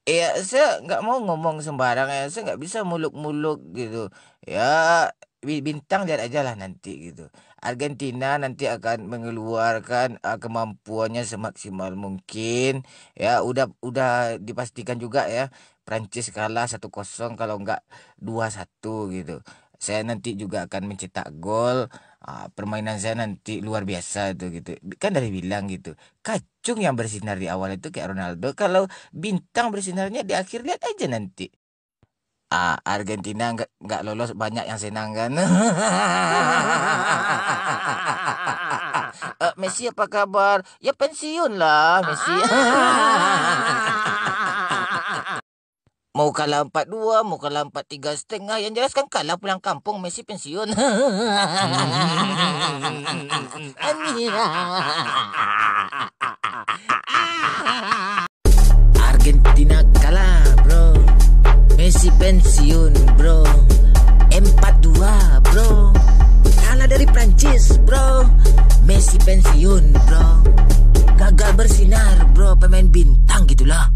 Ya, saya nggak mau ngomong sembarang ya. Saya nggak bisa muluk-muluk gitu. Ya, bintang lihat aja lah nanti gitu. Argentina nanti akan mengeluarkan kemampuannya semaksimal mungkin. Ya, udah dipastikan juga ya. Prancis kalah 1-0 kalau nggak 2-1 gitu. Saya nanti juga akan mencetak gol. Permainan saya nanti luar biasa itu gitu. Kan dari bilang gitu. Kacung yang bersinar di awal itu kayak Ronaldo. Kalau bintang bersinarnya di akhir, lihat aja nanti. Argentina nggak lolos, banyak yang senang kan. Messi apa kabar? Ya pensiun lah Messi. Mau kalah 4-2, mau kalah 4-3,5, yang jelas kan kalah pulang kampung, Messi pensiun. Argentina kalah, bro. Messi pensiun, bro. 4-2, bro. Kalah dari Prancis, bro. Messi pensiun, bro. Gagal bersinar, bro. Pemain bintang gitulah.